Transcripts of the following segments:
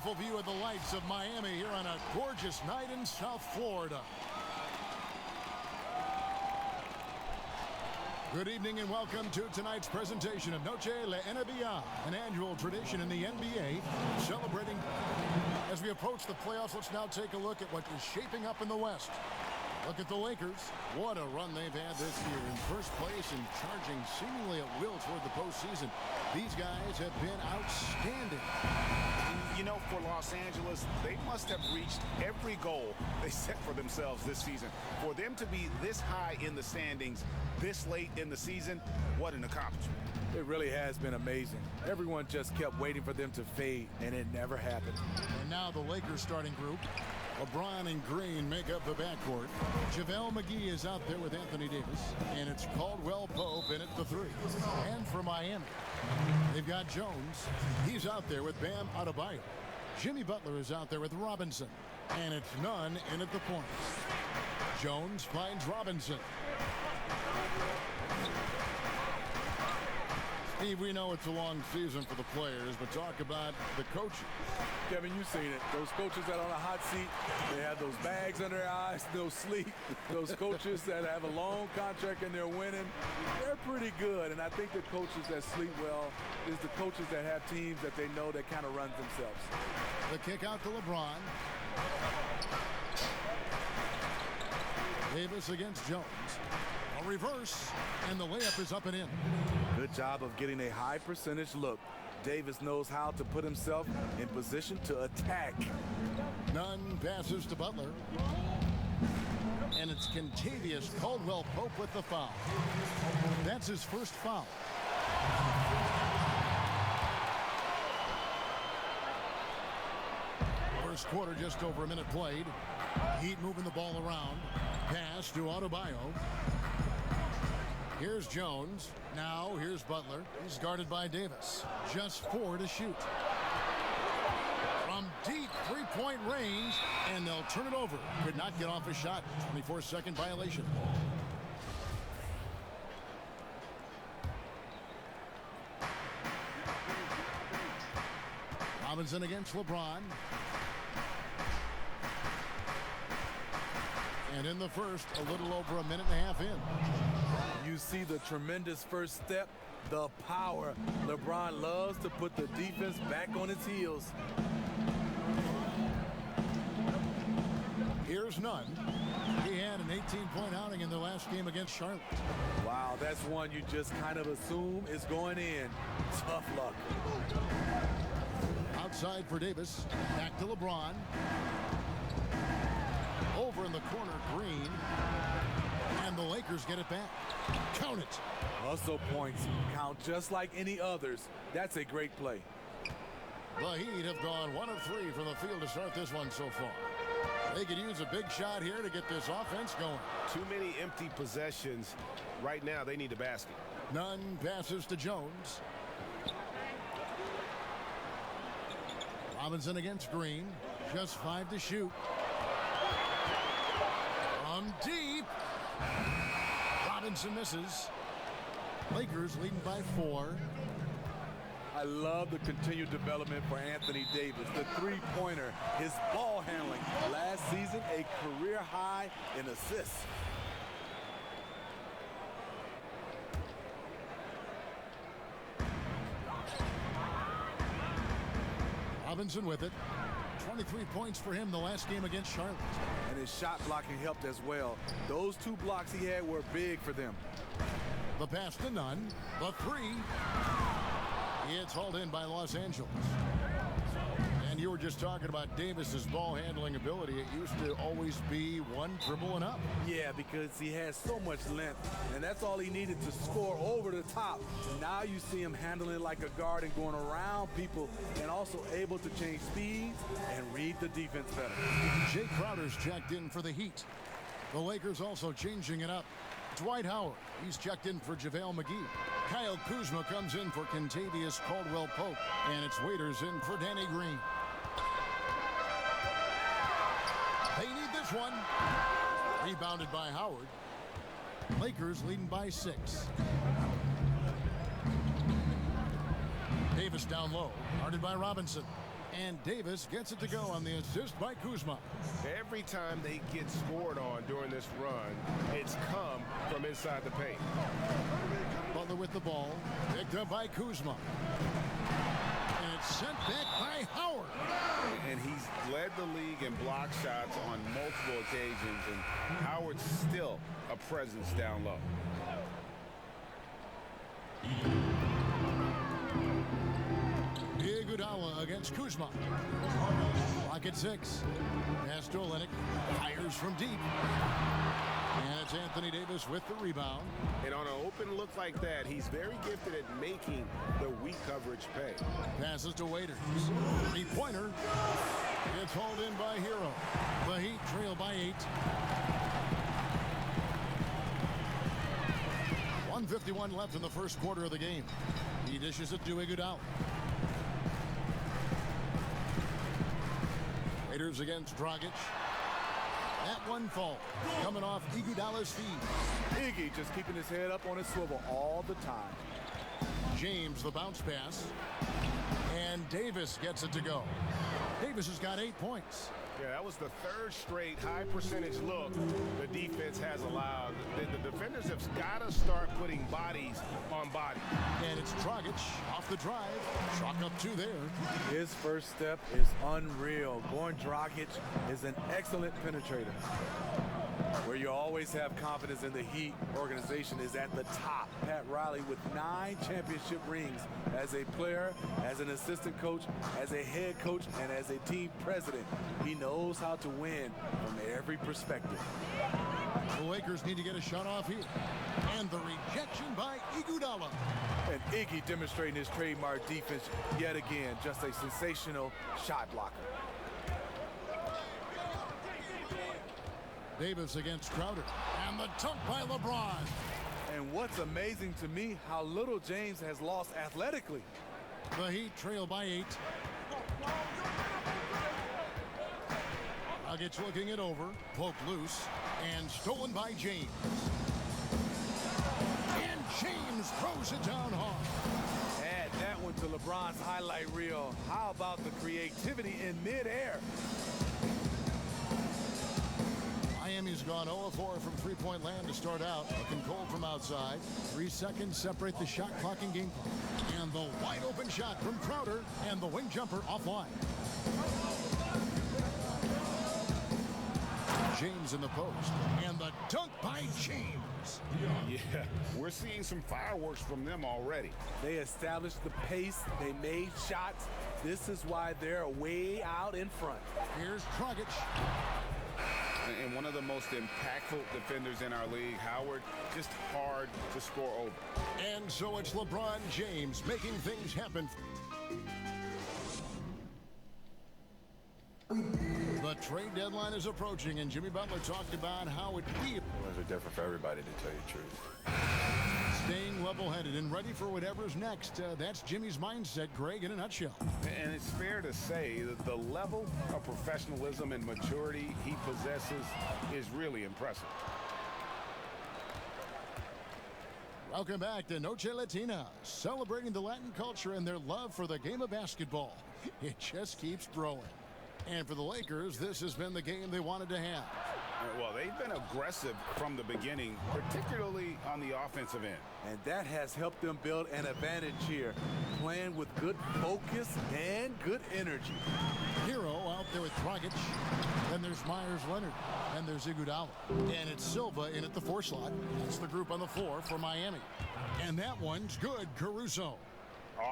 beautiful view of the lights of Miami here on a gorgeous night in South Florida. Good evening and welcome to tonight's presentation of Noche la NBA, an annual tradition in the NBA, celebrating as we approach the playoffs. Let's now take a look at what is shaping up in the West. Look at the Lakers. What a run they've had this year. In first place and charging seemingly at will toward the postseason. These guys have been outstanding. You know, for Los Angeles, they must have reached every goal they set for themselves this season. For them to be this high in the standings this late in the season, what an accomplishment. It really has been amazing. Everyone just kept waiting for them to fade, and it never happened. And now the Lakers starting group. LeBron and Green make up the backcourt. JaVale McGee is out there with Anthony Davis. And it's Caldwell Pope in at the three. And for Miami, they've got Jones. He's out there with Bam Adebayo. Jimmy Butler is out there with Robinson. And it's Nunn in at the point. Jones finds Robinson. Steve, we know it's a long season for the players, but talk about the coaches. Kevin, you've seen it. Those coaches that are on a hot seat, they have those bags under their eyes, no sleep. Those coaches that have a long contract and they're winning, they're pretty good. And I think the coaches that sleep well is the coaches that have teams that they know that kind of runs themselves. The kick out to LeBron. Davis against Jones. A reverse, and the layup is up and in. Good job of getting a high percentage look. Davis knows how to put himself in position to attack. Nunn passes to Butler. And it's Kentavious Caldwell Pope with the foul. That's his first foul. First quarter, just over a minute played. Heat moving the ball around. Pass to Adebayo. Here's Jones. Now here's Butler. He's guarded by Davis. Just 4 to shoot. From deep three-point range, and they'll turn it over. Could not get off a shot. 24-second violation. Robinson against LeBron. And in the first, a little over a minute and a half in. You see the tremendous first step, the power. LeBron loves to put the defense back on its heels. Here's Nunn. He had an 18-point outing in their last game against Charlotte. Wow, that's one you just kind of assume is going in. Tough luck. Outside for Davis. Back to LeBron. Over in the corner, Green. And the Lakers get it back. Count it. Hustle points count just like any others. That's a great play. The Heat have gone 1 of 3 from the field to start this one so far. They could use a big shot here to get this offense going. Too many empty possessions. Right now, they need a basket. Nunn passes to Jones. Robinson against Green. Just 5 to shoot. From deep. Robinson misses. Lakers leading by 4. I love the continued development for Anthony Davis. The three-pointer, his ball handling. Last season, a career high in assists. Robinson with it. 23 points for him the last game against Charlotte. And his shot blocking helped as well. Those 2 blocks he had were big for them. The pass to Nunn. The 3. It's hauled in by Los Angeles. And you were just talking about Davis's ball handling ability. It used to always be one dribble and up. Yeah, because he has so much length, and that's all he needed to score over the top. Now you see him handling like a guard and going around people, and also able to change speeds and read the defense better. Jay Crowder's checked in for the Heat. The Lakers also changing it up. Dwight Howard, he's checked in for JaVale McGee. Kyle Kuzma comes in for Kentavious Caldwell Pope, and it's Waiters in for Danny Green. They need this one. Rebounded by Howard. Lakers leading by 6. Davis down low, guarded by Robinson. And Davis gets it to go on the assist by Kuzma. Every time they get scored on during this run, it's come from inside the paint. Butler with the ball, picked up by Kuzma. And it's sent back by Howard. And he's led the league in block shots on multiple occasions, and Howard's still a presence down low. Iguodala against Kuzma. Clock at 6. Pass to Olynyk. Fires from deep. And it's Anthony Davis with the rebound. And on an open look like that, he's very gifted at making the weak coverage pay. Passes to Waiters. Three-pointer. It's hauled in by Hero. The Heat trail by 8. 1:51 left in the first quarter of the game. He dishes it to Iguodala. Raiders against Dragic. That one fall coming off Iguodala's feet. Iggy just keeping his head up on his swivel all the time. James the bounce pass. And Davis gets it to go. Davis has got 8 points. Yeah, that was the third straight high percentage look the defense has allowed. The defenders have got to start putting bodies on bodies. And it's Dragic off the drive. Chalk up 2 there. His first step is unreal. Goran Dragic is an excellent penetrator. Where you always have confidence in the Heat organization is at the top. Pat Riley with 9 championship rings as a player, as an assistant coach, as a head coach, and as a team president. He knows how to win from every perspective. The Lakers need to get a shot off here. And the rejection by Iguodala. And Iggy demonstrating his trademark defense yet again. Just a sensational shot blocker. Davis against Crowder. And the dunk by LeBron. And what's amazing to me, how little James has lost athletically. The Heat trail by 8. Nuggets looking it over. Poke loose. And stolen by James. And James throws it down hard. Add that one to LeBron's highlight reel. How about the creativity in midair? Miami's gone 0-4 from three-point land to start out. Looking cold from outside. 3 seconds separate the shot clock and game clock. And the wide open shot from Crowder. And the wing jumper offline. James in the post. And the dunk by James. Yeah, we're seeing some fireworks from them already. They established the pace. They made shots. This is why they're way out in front. Here's Dragic. And one of the most impactful defenders in our league, Howard, just hard to score over. And so it's LeBron James making things happen. The trade deadline is approaching, and Jimmy Butler talked about how it feels. Things are different for everybody, to tell you the truth. Staying level-headed and ready for whatever's next. That's Jimmy's mindset, Greg, in a nutshell. And it's fair to say that the level of professionalism and maturity he possesses is really impressive. Welcome back to Noche Latina, celebrating the Latin culture and their love for the game of basketball. It just keeps growing. And for the Lakers, this has been the game they wanted to have. Well, they've been aggressive from the beginning, particularly on the offensive end. And that has helped them build an advantage here, playing with good focus and good energy. Hero out there with Dragic. Then there's Myers Leonard. And there's Iguodala. And it's Silva in at the 4 slot. That's the group on the floor for Miami. And that one's good, Caruso.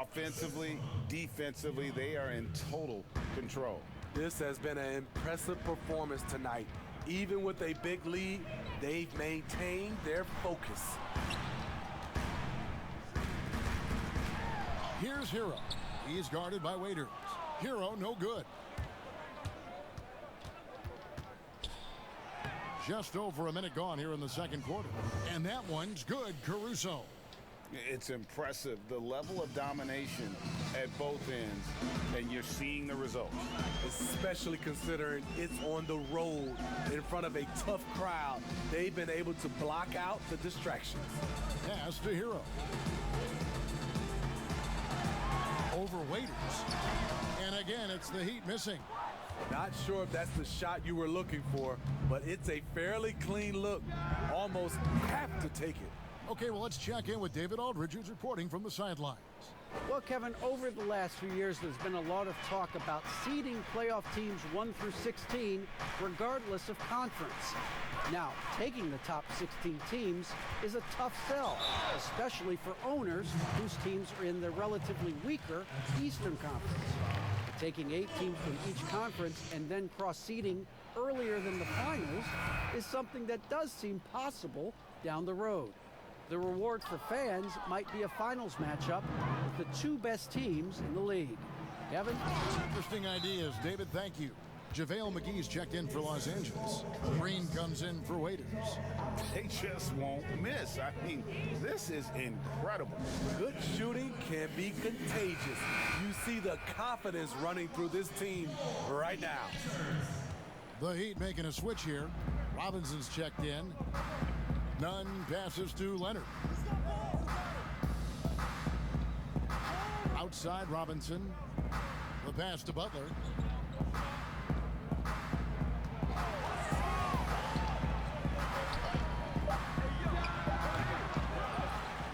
Offensively, defensively, they are in total control. This has been an impressive performance tonight. Even with a big lead, they've maintained their focus. Here's Hero. He's guarded by Waiters. Hero, no good. Just over a minute gone here in the second quarter. And that one's good, Caruso. It's impressive, the level of domination at both ends, and you're seeing the results. Especially considering it's on the road in front of a tough crowd. They've been able to block out the distractions. Pass to Hero. Over Waiters. And again. again, it's the Heat missing. Not sure if that's the shot you were looking for, but it's a fairly clean look. Almost have to take it. Okay, well, let's check in with David Aldridge, who's reporting from the sidelines. Well, Kevin, over the last few years, there's been a lot of talk about seeding playoff teams 1 through 16, regardless of conference. Now, taking the top 16 teams is a tough sell, especially for owners whose teams are in the relatively weaker Eastern Conference. Taking 8 teams from each conference and then cross-seeding earlier than the finals is something that does seem possible down the road. The reward for fans might be a finals matchup with the 2 best teams in the league. Kevin? Interesting ideas, David. Thank you. JaVale McGee's checked in for Los Angeles. Green comes in for Waiters. They just won't miss. I mean, this is incredible. Good shooting can be contagious. You see the confidence running through this team right now. The Heat making a switch here. Robinson's checked in. Nunn passes to Leonard. Outside Robinson. The pass to Butler.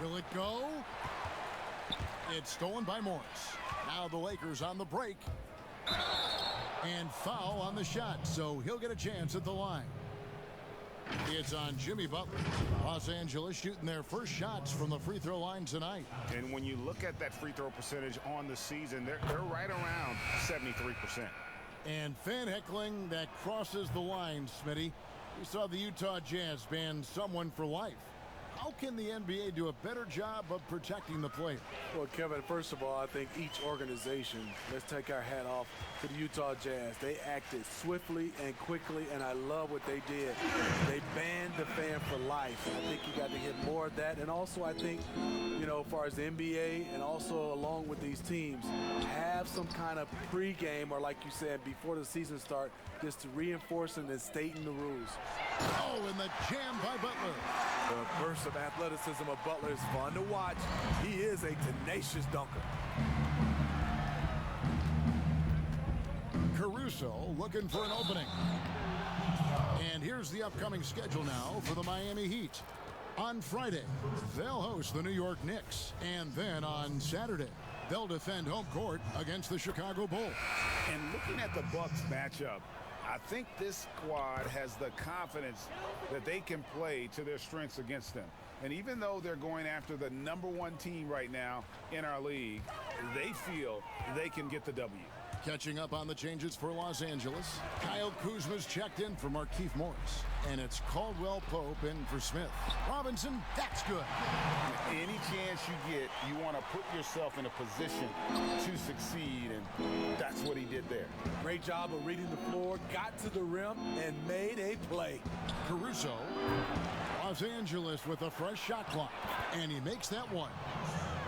Will it go? It's stolen by Morris. Now the Lakers on the break. And foul on the shot, so he'll get a chance at the line. It's on Jimmy Butler. Los Angeles shooting their first shots from the free throw line tonight. And when you look at that free throw percentage on the season, they're right around 73%. And fan heckling that crosses the line, Smitty. We saw the Utah Jazz ban someone for life. How can the NBA do a better job of protecting the player? Well, Kevin, first of all, I think each organization, let's take our hat off to the Utah Jazz. They acted swiftly and quickly, and I love what they did. They banned the fan for life, and I think you got to get more of that. And also, I think, you know, as far as the NBA and also along with these teams, have some kind of pregame or, like you said, before the season starts, just to reinforce and stating the rules. Oh, and the jam by Butler. The burst of athleticism of Butler is fun to watch. He is a tenacious dunker. Caruso looking for an opening. And here's the upcoming schedule now for the Miami Heat. On Friday, they'll host the New York Knicks. And then on Saturday, they'll defend home court against the Chicago Bulls. And looking at the Bucks matchup, I think this squad has the confidence that they can play to their strengths against them. And even though they're going after the #1 team right now in our league, they feel they can get the W. Catching up on the changes for Los Angeles, Kyle Kuzma's checked in for Markieff Morris. And it's Caldwell Pope in for Smith. Robinson, that's good. Any chance you get, you want to put yourself in a position to succeed, and that's what he did there. Great job of reading the floor, got to the rim, and made a play. Caruso, Los Angeles with a fresh shot clock, and he makes that one.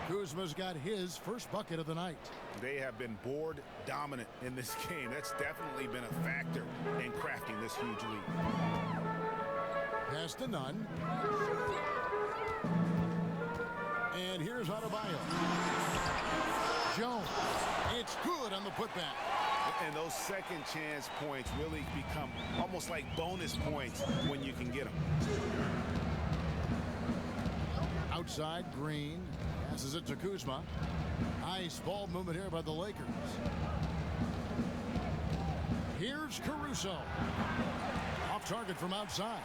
Kuzma's got his first bucket of the night. They have been board dominant in this game. That's definitely been a factor in crafting this huge lead. Pass to Nunn. And here's Adebayo. Jones. It's good on the putback. And those second chance points really become almost like bonus points when you can get them. Outside, Green. Passes it to Kuzma. Nice ball movement here by the Lakers. Here's Caruso. Off target from outside.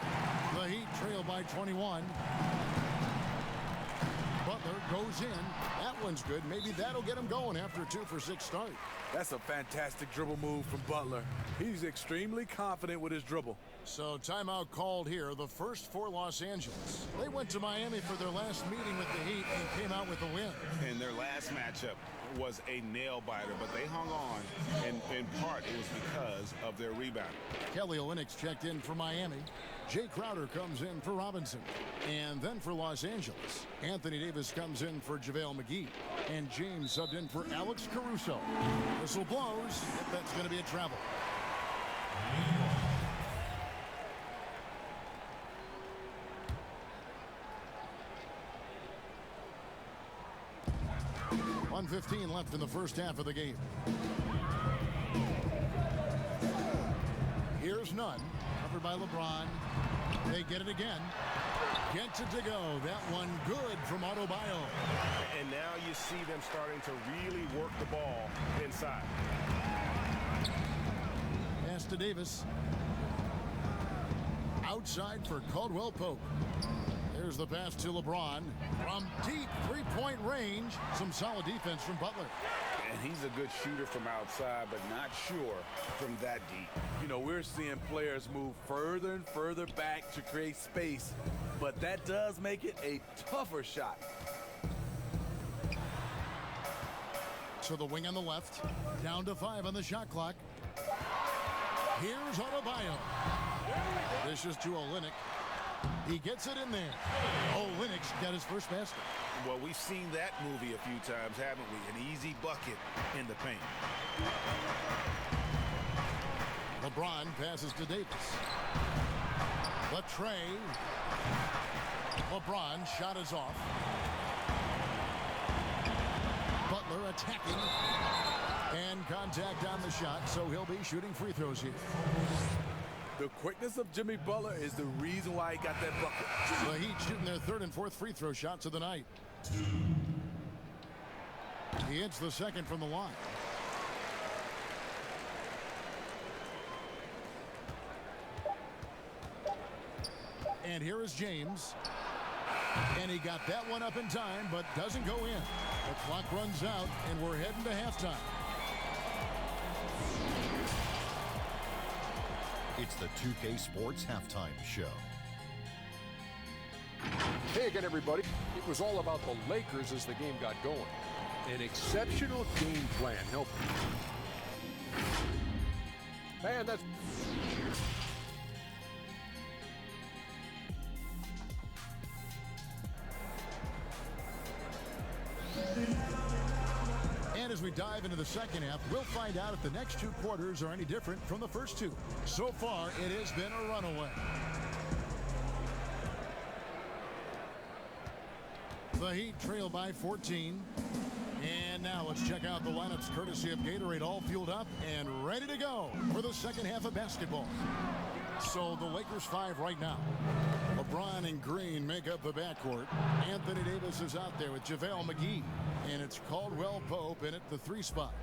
The Heat trail by 21. Butler goes in. That one's good. Maybe that'll get him going after a 2-for-6 start. That's a fantastic dribble move from Butler. He's extremely confident with his dribble. So timeout called here, the first for Los Angeles. They went to Miami for their last meeting with the Heat and came out with a win. And their last matchup was a nail-biter, but they hung on, and in part it was because of their rebound. Kelly Olynyk's checked in for Miami. Jay Crowder comes in for Robinson. And then for Los Angeles, Anthony Davis comes in for JaVale McGee. And James subbed in for Alex Caruso. Whistle blows. That's going to be a travel. .1:15 left in the first half of the game. There's none. Covered by LeBron. They get it again. Gets it to go. That one good from Adebayo. And now you see them starting to really work the ball inside. Pass to Davis. Outside for Caldwell Pope. There's the pass to LeBron. From deep three-point range. Some solid defense from Butler. And he's a good shooter from outside, but not sure from that deep. You know, we're seeing players move further and further back to create space, but that does make it a tougher shot. To the wing on the left. Down to 5 on the shot clock. Here's Adebayo. This is to Olynyk. He gets it in there. Olynyk's got his first basket. Well, we've seen that movie a few times, haven't we? An easy bucket in the paint. LeBron passes to Davis. Latrey. LeBron shot is off. Butler attacking. And contact on the shot, so he'll be shooting free throws here. The quickness of Jimmy Butler is the reason why he got that bucket. The Heat shooting their third and fourth free throw shots of the night. He hits the second from the line. And here is James. And he got that one up in time, but doesn't go in. The clock runs out, and we're heading to halftime. It's the 2K Sports Halftime Show. Hey again, everybody. It was all about the Lakers as the game got going. An exceptional game plan helped. And that's... And as we dive into the second half, we'll find out if the next two quarters are any different from the first two. So far, it has been a runaway. The Heat trail by 14. And now let's check out the lineups courtesy of Gatorade, all fueled up and ready to go for the second half of basketball. So the Lakers 5 right now. LeBron and Green make up the backcourt. Anthony Davis is out there with JaVale McGee. And it's Caldwell Pope in at the 3 spot.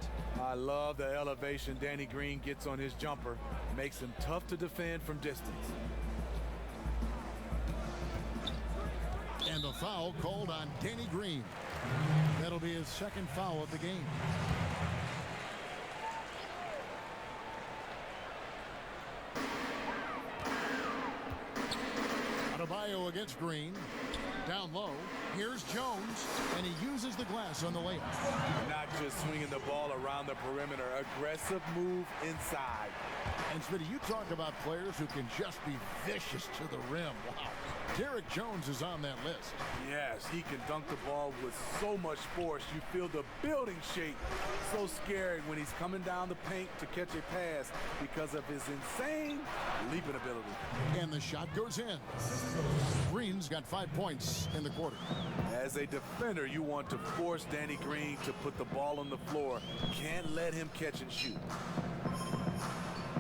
I love the elevation Danny Green gets on his jumper. Makes him tough to defend from distance. And the foul called on Danny Green. That'll be his second foul of the game. Adebayo against Green. Down low. Here's Jones, and he uses the glass on the layup. Not just swinging the ball around the perimeter. Aggressive move inside. And Smitty, you talk about players who can just be vicious to the rim. Wow. Derrick Jones is on that list. Yes, he can dunk the ball with so much force. You feel the building shake. So scary when he's coming down the paint to catch a pass because of his insane leaping ability. And the shot goes in. Green's got 5 points in the quarter. As a defender, you want to force Danny Green to put the ball on the floor. Can't let him catch and shoot.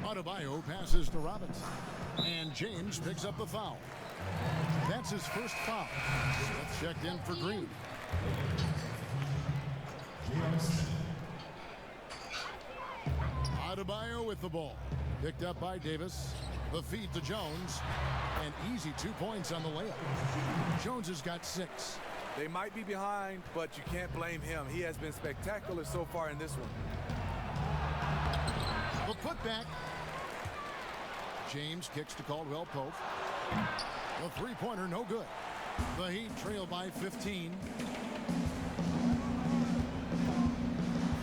Adebayo passes to Robinson. And James picks up the foul. That's his first foul. Smith checked in for Green. Adebayo with the ball. Picked up by Davis. The feed to Jones. And easy 2 points on the layup. Jones has got 6. They might be behind, but you can't blame him. He has been spectacular so far in this one. The putback. James kicks to Caldwell Pope. The three-pointer, no good. The Heat trail by 15.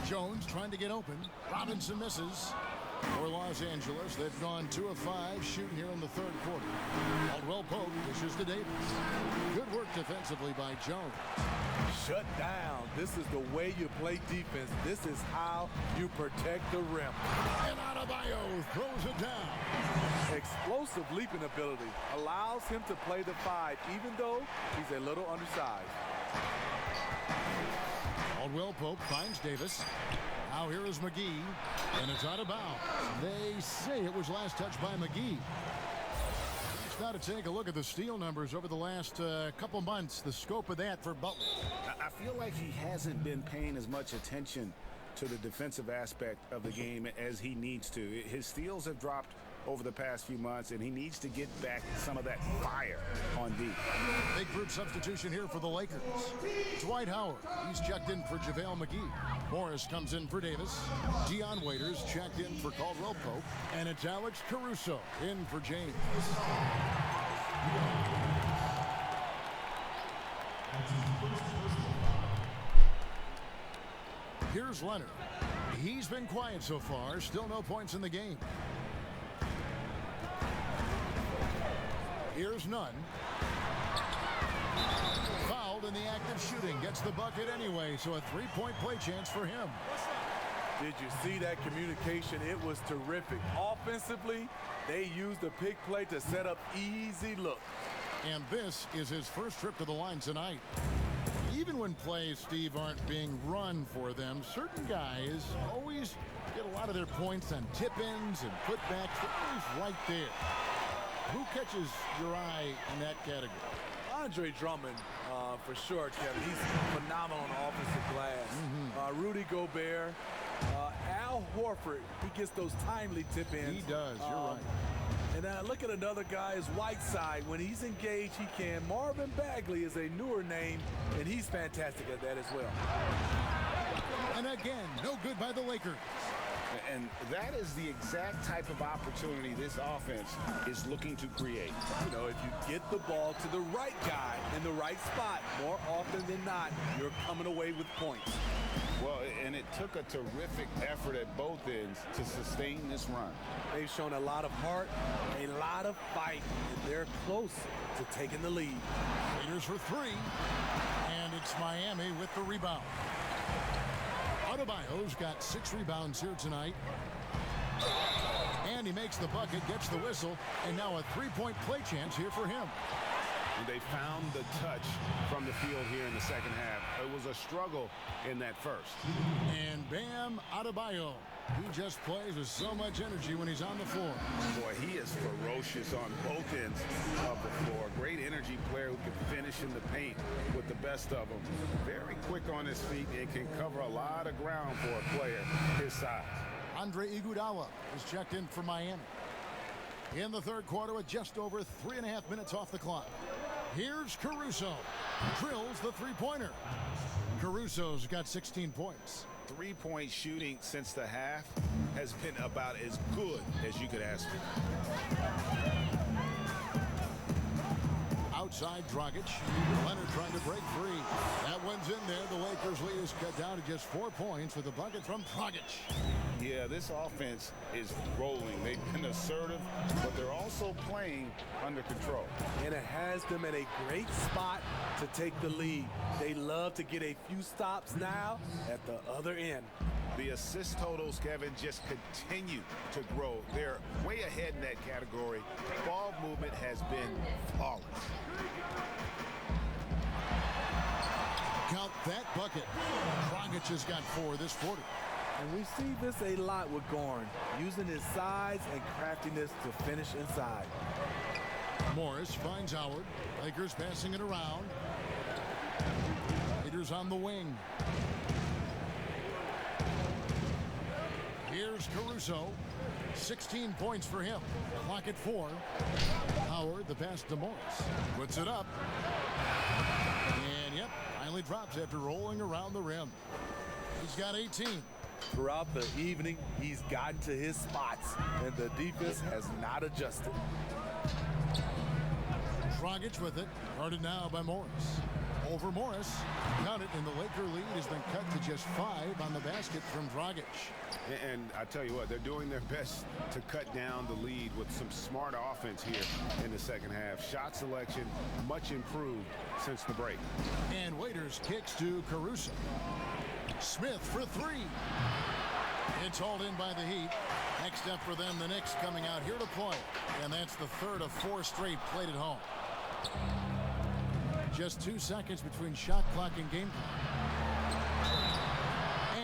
Jones trying to get open. Robinson misses. For Los Angeles, they've gone 2 of 5 shooting here in the third quarter. Caldwell Pope dishes to Davis. Good work defensively by Jones. Shut down. This is the way you play defense. This is how you protect the rim. And Adebayo throws it down. Explosive leaping ability allows him to play the 5, even though he's a little undersized. Caldwell Pope finds Davis. Now here is McGee, and it's out of bounds. They say it was last touched by McGee. Let's now to take a look at the steal numbers over the last couple months, the scope of that for Butler. I feel like he hasn't been paying as much attention to the defensive aspect of the game as he needs to. His steals have dropped over the past few months, and he needs to get back some of that fire on D. Big group substitution here for the Lakers. Dwight Howard, he's checked in for JaVale McGee. Morris comes in for Davis. Dion Waiters checked in for Caldwell Pope. And it's Alex Caruso in for James. Here's Leonard. He's been quiet so far. Still no points in the game. Here's Nunn. Fouled in the act of shooting. Gets the bucket anyway, so a three-point play chance for him. Did you see that communication? It was terrific. Offensively, they used the pick play to set up easy looks. And this is his first trip to the line tonight. Even when plays, Steve, aren't being run for them, certain guys always get a lot of their points on tip-ins and putbacks. They're always right there. Who catches your eye in that category? Andre Drummond, for sure, Kevin. He's phenomenal on offensive glass. Rudy Gobert, Al Horford, he gets those timely tip-ins. He does, you're right. And then I look at another guy is Whiteside. When he's engaged, he can. Marvin Bagley is a newer name, and he's fantastic at that as well. And again, no good by the Lakers. And that is the exact type of opportunity this offense is looking to create. You know, if you get the ball to the right guy in the right spot, more often than not, you're coming away with points. Well, and it took a terrific effort at both ends to sustain this run. They've shown a lot of heart, a lot of fight, and they're close to taking the lead. Raiders for three, and it's Miami with the rebound. Adebayo's got 6 rebounds here tonight. And he makes the bucket, gets the whistle, and now a three-point play chance here for him. And they found the touch from the field here in the second half. It was a struggle in that first. And Bam Adebayo. He just plays with so much energy when he's on the floor. Boy, he is ferocious on both ends of the floor. Great energy player who can finish in the paint with the best of them. Very quick on his feet and can cover a lot of ground for a player his size. Andre Iguodala is checked in for Miami. In the third quarter with just over 3.5 minutes off the clock. Here's Caruso. Drills the three-pointer. Caruso's got 16 points. Three-point shooting since the half has been about as good as you could ask for. Outside Dragic. Leonard trying to break free. That one's in there. The Lakers lead is cut down to just 4 points with a bucket from Dragic. Yeah, this offense is rolling. They've been assertive, but they're also playing under control. And it has them in a great spot to take the lead. They love to get a few stops now at the other end. The assist totals, Kevin, just continue to grow. They're way ahead in that category. Ball movement has been flawless. Count that bucket. Dragic has got 4 this quarter. And we see this a lot with Gorn, using his size and craftiness to finish inside. Morris finds Howard. Lakers passing it around. Raiders on the wing. Here's Caruso. 16 points for him. Clock at 4. Howard, the pass to Morris. Puts it up. And yep, finally drops after rolling around the rim. He's got 18. Throughout the evening, he's gotten to his spots, and the defense has not adjusted. Dragic with it. Guarded now by Morris. Over Morris. Count it, and the Laker lead has been cut to just 5 on the basket from Dragic. And I tell you what, they're doing their best to cut down the lead with some smart offense here in the second half. Shot selection much improved since the break. And Waiters kicks to Caruso. Smith for 3. It's hauled in by the Heat. Next up for them, the Knicks coming out here to play. And that's the third of 4 straight played at home. Just 2 seconds between shot clock and game clock.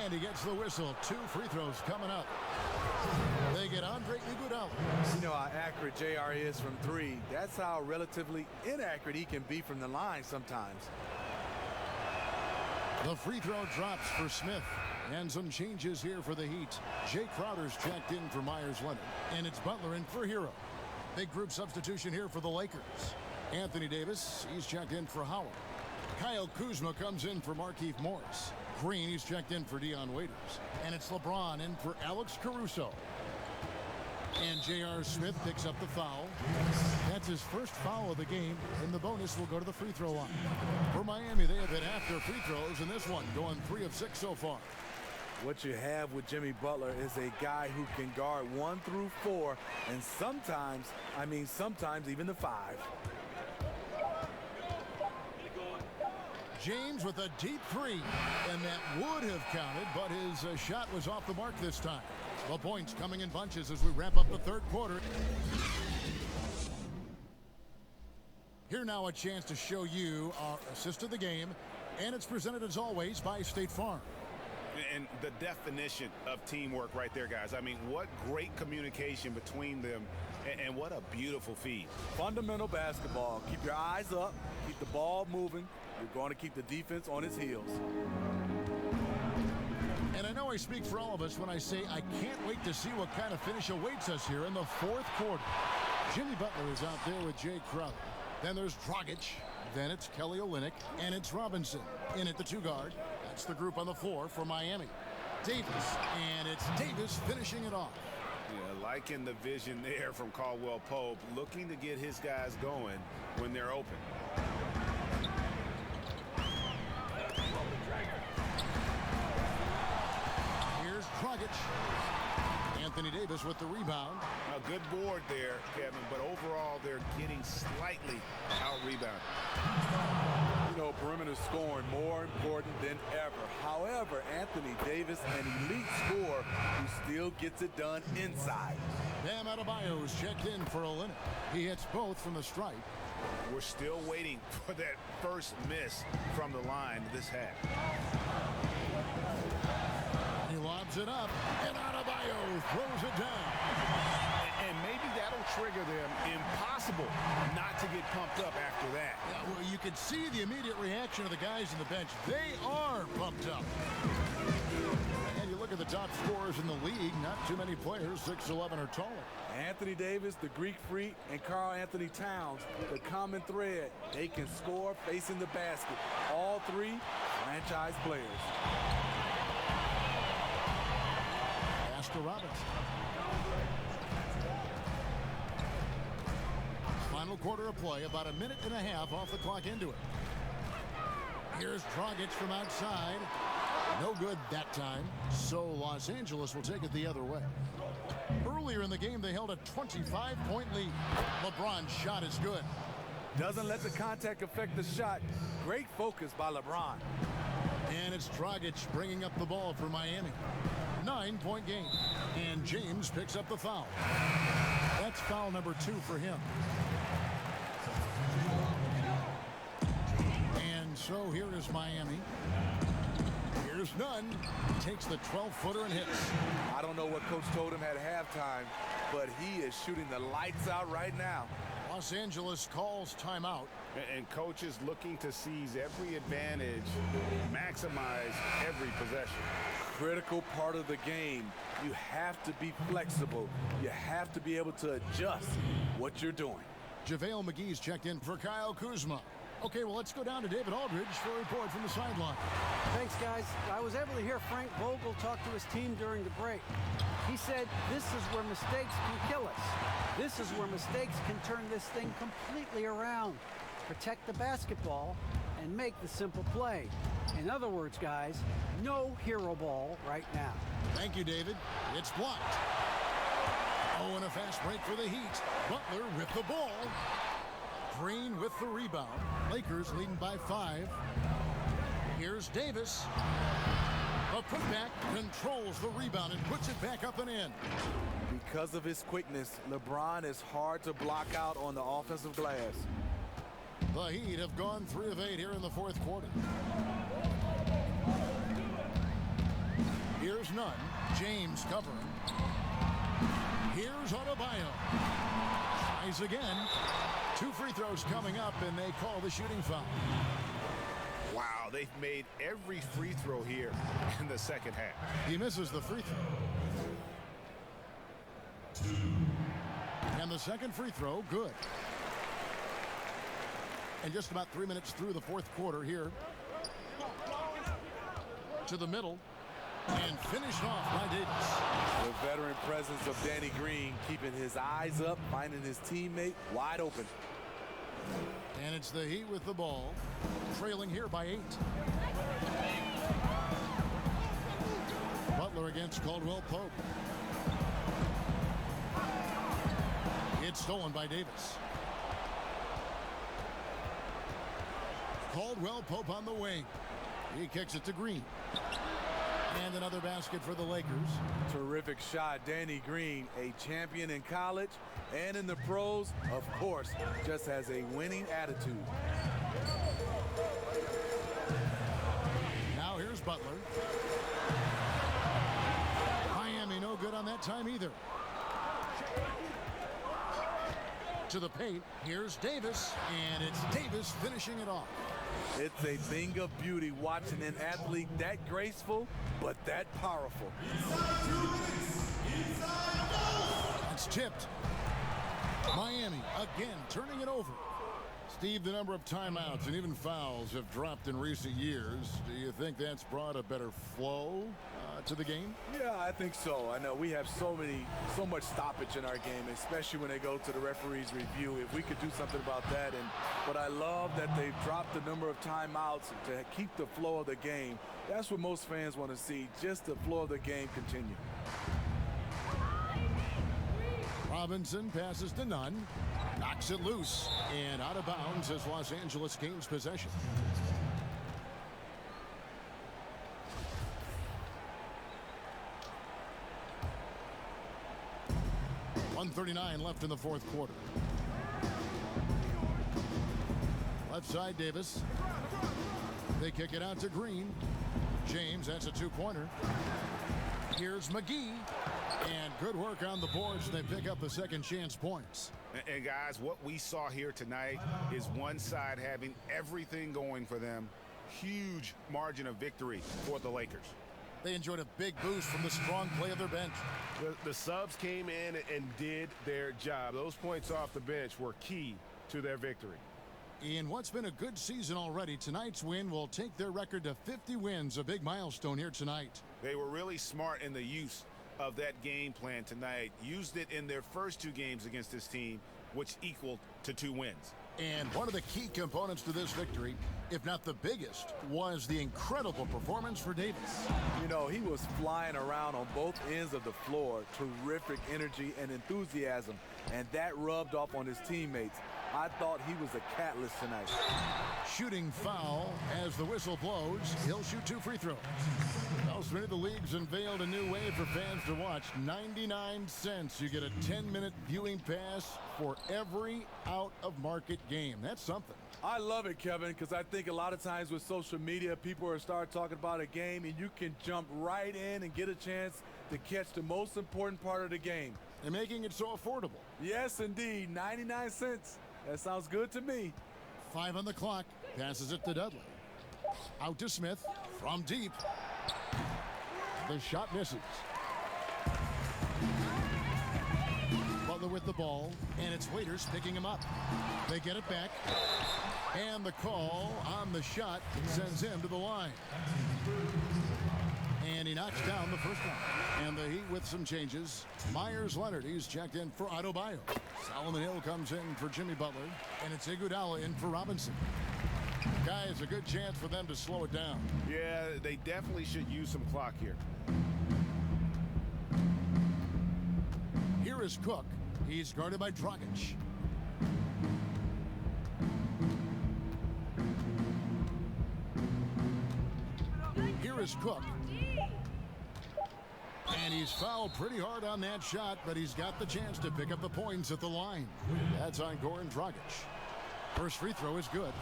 And he gets the whistle. 2 free throws coming up. They get Andre Iguodala. You know how accurate JR is from 3. That's how relatively inaccurate he can be from the line sometimes. The free throw drops for Smith. And some changes here for the Heat. Jay Crowder's checked in for Myers Leonard. And it's Butler in for Hero. Big group substitution here for the Lakers. Anthony Davis, he's checked in for Howard. Kyle Kuzma comes in for Markieff Morris. Green, he's checked in for Dion Waiters. And it's LeBron in for Alex Caruso. And J.R. Smith picks up the foul. That's his first foul of the game, and the bonus will go to the free throw line. For Miami, they have hit half their free throws in this one, going 3 of 6 so far. What you have with Jimmy Butler is a guy who can guard 1 through 4, and sometimes even the 5. James with a deep 3, and that would have counted, but his shot was off the mark this time. The points coming in bunches as we wrap up the third quarter. Here now a chance to show you our assist of the game, and it's presented as always by State Farm. And the definition of teamwork right there, guys. I mean, what great communication between them, and what a beautiful feed. Fundamental basketball. Keep your eyes up, keep the ball moving. You're going to keep the defense on its heels. And I know I speak for all of us when I say I can't wait to see what kind of finish awaits us here in the fourth quarter. Jimmy Butler is out there with Jay Crowder. Then there's Dragic. Then it's Kelly Olynyk. And it's Robinson in at the 2 guard. That's the group on the floor for Miami. Davis. And it's Davis finishing it off. Yeah, liking the vision there from Caldwell Pope, looking to get his guys going when they're open. Here's Dragic. Anthony Davis with the rebound. A good board there, Kevin, but overall they're getting slightly out-rebounded. You know, perimeter scoring more important than ever. However, Anthony Davis, an elite scorer who still gets it done inside. Bam Adebayo's checked in for Olynyk. He hits both from the stripe. We're still waiting for that first miss from the line this half. He lobs it up, and Adebayo throws it down. And maybe that'll trigger them. Impossible not to get pumped up after that. Yeah, well, you can see the immediate reaction of the guys on the bench. They are pumped up. And you look at the top scorers in the league, not too many players 6'11" or taller. Anthony Davis, the Greek Freak, and Karl Anthony Towns, the common thread, they can score facing the basket. All 3 franchise players. Pass to Robinson. Final quarter of play, about a minute and a half off the clock into it. Here's Dragic from outside. No good that time, so Los Angeles will take it the other way. Earlier in the game, they held a 25-point lead. LeBron's shot is good. Doesn't let the contact affect the shot. Great focus by LeBron. And it's Dragic bringing up the ball for Miami. 9-point game. And James picks up the foul. That's foul number 2 for him. And so here is Miami. Here's Nunn. Takes the 12-footer and hits. I don't know what Coach told him at halftime, but he is shooting the lights out right now. Los Angeles calls timeout. And Coach is looking to seize every advantage, maximize every possession. Critical part of the game. You have to be flexible. You have to be able to adjust what you're doing. JaVale McGee's checked in for Kyle Kuzma. Okay, well, let's go down to David Aldridge for a report from the sideline. Thanks, guys. I was able to hear Frank Vogel talk to his team during the break. He said, this is where mistakes can kill us. This is where mistakes can turn this thing completely around. Protect the basketball and make the simple play. In other words, guys, no hero ball right now. Thank you, David. It's blocked. Oh, and a fast break for the Heat. Butler with the ball. Green with the rebound. Lakers leading by 5. Here's Davis. The putback controls the rebound and puts it back up and in. Because of his quickness, LeBron is hard to block out on the offensive glass. The Heat have gone 3 of 8 here in the fourth quarter. There's none. James covering. Here's Adebayo. Tries again. 2 free throws coming up, and they call the shooting foul. Wow, they've made every free throw here in the second half. He misses the free throw. And the second free throw, good. And just about 3 minutes through the fourth quarter here. To the middle. And finished off by Davis. The veteran presence of Danny Green, keeping his eyes up, finding his teammate wide open. And it's the Heat with the ball, trailing here by 8. Butler against Caldwell Pope. It's stolen by Davis. Caldwell Pope on the wing. He kicks it to Green. And another basket for the Lakers. Terrific shot. Danny Green, a champion in college and in the pros, of course, just has a winning attitude. Now here's Butler. Miami no good on that time either. To the paint. Here's Davis. And it's Davis finishing it off. It's a thing of beauty watching an athlete that graceful, but that powerful. It's tipped. Miami again turning it over. Steve, the number of timeouts and even fouls have dropped in recent years. Do you think that's brought a better flow to the game? Yeah, I think so. I know we have so much stoppage in our game, especially when they go to the referee's review. If we could do something about that, but I love that they've dropped the number of timeouts to keep the flow of the game. That's what most fans want to see, just the flow of the game continue. Robinson passes to Nunn, knocks it loose, and out of bounds as Los Angeles gains possession. .139 left in the fourth quarter. Left side, Davis. They kick it out to Green. James, that's a two-pointer. Here's McGee. And good work on the boards. They pick up the second chance points. And guys, what we saw here tonight is one side having everything going for them. Huge margin of victory for the Lakers. They enjoyed a big boost from the strong play of their bench. The subs came in and did their job. Those points off the bench were key to their victory. In what's been a good season already, tonight's win will take their record to 50 wins, a big milestone here tonight. They were really smart in the use of that game plan tonight. Used it in their first 2 games against this team, which equaled to 2 wins. And one of the key components to this victory, if not the biggest, was the incredible performance for Davis. You know, he was flying around on both ends of the floor. Terrific energy and enthusiasm, and that rubbed off on his teammates. I thought he was a catalyst tonight. Shooting foul as the whistle blows. He'll shoot 2 free throws. Elsewhere, the league's unveiled a new way for fans to watch. 99 cents. You get a 10-minute viewing pass for every out-of-market game. That's something. I love it, Kevin, because I think a lot of times with social media, people are start talking about a game, and you can jump right in and get a chance to catch the most important part of the game. And making it so affordable. Yes, indeed. 99 cents. That sounds good to me. 5 on the clock. Passes it to Dudley. Out to Smith. From deep. The shot misses. Butler with the ball. And it's Waiters picking him up. They get it back. And the call on the shot sends him to the line. And he knocks down the first one. And the Heat with some changes. Myers-Leonard, he's checked in for Adebayo. Solomon Hill comes in for Jimmy Butler. And it's Iguodala in for Robinson. Guys, a good chance for them to slow it down. Yeah, they definitely should use some clock here. Here is Cook. He's guarded by Dragic. Here is Cook. And he's fouled pretty hard on that shot, but he's got the chance to pick up the points at the line. That's on Goran Dragic. First free throw is good.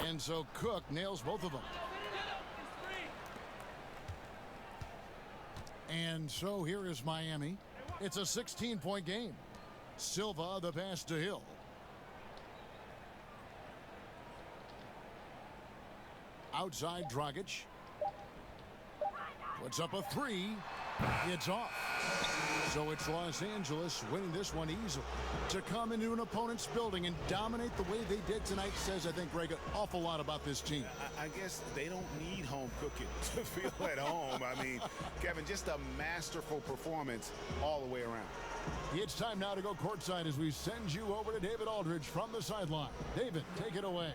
And so Cook nails both of them. And so here is Miami. It's a 16-point game. Silva, the pass to Hill. Outside Dragic. Puts up a three. It's off. So it's Los Angeles winning this one easily. To come into an opponent's building and dominate the way they did tonight says, I think, Greg, an awful lot about this team. I guess they don't need home cooking to feel at home. I mean, Kevin, just a masterful performance all the way around. It's time now to go courtside as we send you over to David Aldridge from the sideline. David, take it away.